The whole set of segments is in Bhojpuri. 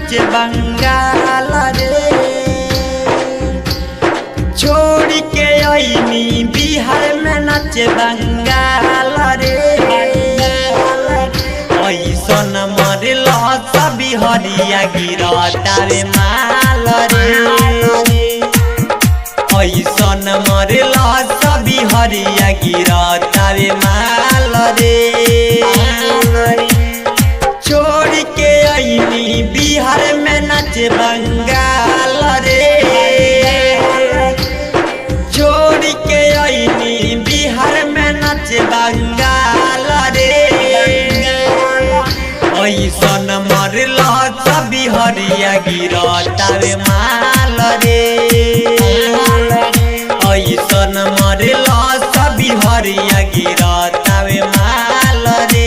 नाचे बंगाल रे। छोड़ के आईनी बिहार में नाचे बंगाल रे। ऐसन मरल सभी हरिया गिरता रे माल रे। ऐसन मरल सभी हरिया गिरता रे माल रे। छोड़ के आईनी बिहार में नाचे बंगाल रे। छोड़ के आईनी बिहार में नाचे बंगाल रे। ऐसन मरल सभी हरिया गिरता रे माल रे। ऐसन मरल सभी हरिया गिरता रे माल रे।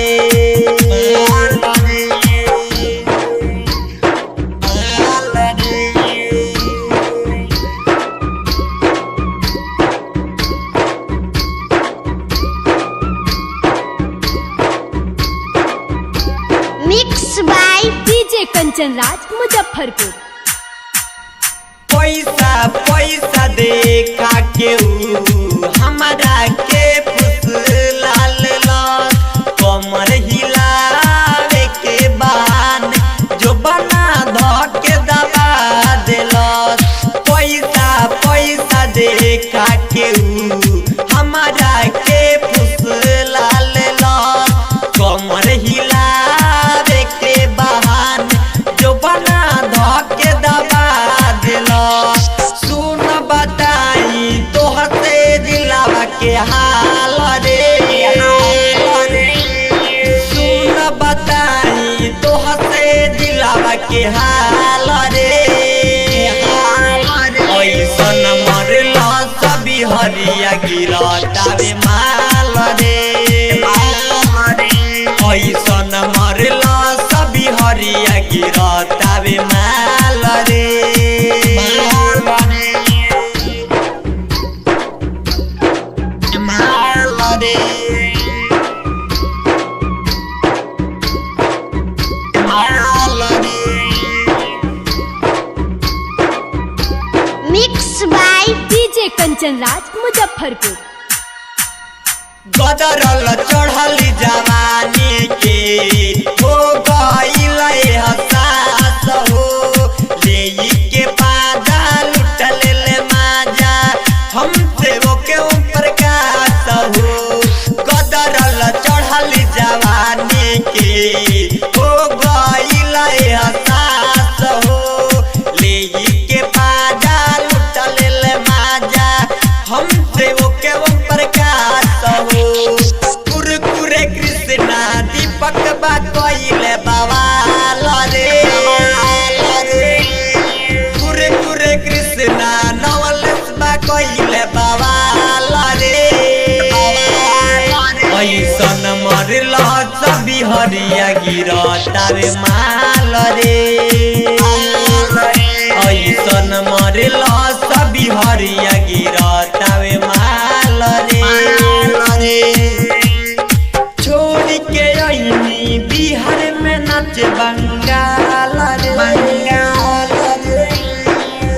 Mix by DJ Kanchan Raj Muzaffarpur. पैसा पैसा देखा के हमारा के फुसला लेलस। कमर हिलावे के बान जो बना ध के दबा देलस। पैसा पैसा देखा के हमारा के फुसला लेलस। कमर हिलावे के बहान जो बना ध के दबा देलस। सुन बताई तोहसे दिलावा के हाल रे। सुन बताई तोहसे दिलावा के हाल रे। ऐसन मरल सभी हरिया गिरता रे माल रे। ऐसन मरल सभी हरिया गिरता रे माल रे। Mix by DJ Kanchan Raj Muzaffarpur. गदरल चढ़ल जवानी के हो गइल हसास हो। ले के पादा लुटल ले माजा हमसे ओके ऊपर कास हो। गदरल चढ़ल जवानी के हो गइल हसास हो। ले के पादा लुटल ले माजा हमसे ओके ऊपर कास हो। कुरकुरे कृष्णा दीपक बा कइले बवाल रे। कुरकुरे कृष्णा नवलेश बा कइले बवाल रे। ऐसन मरल सभी हरिया गिरता रे माल रे। ऐसन मरल सभी हरिया गिरता रे माल रे। छोड़ के आईनी बिहार में नाचे बंगाल रे।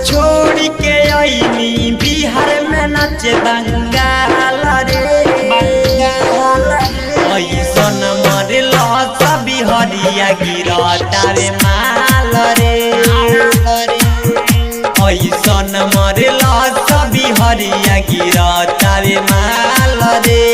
छोड़ के आईनी बिहार में नाचे बंगाल रे। ऐसन मरल सभी हरिया गिरता रे माल रे। ऐसन मरल सभी हरिया गिरता रे माल रे।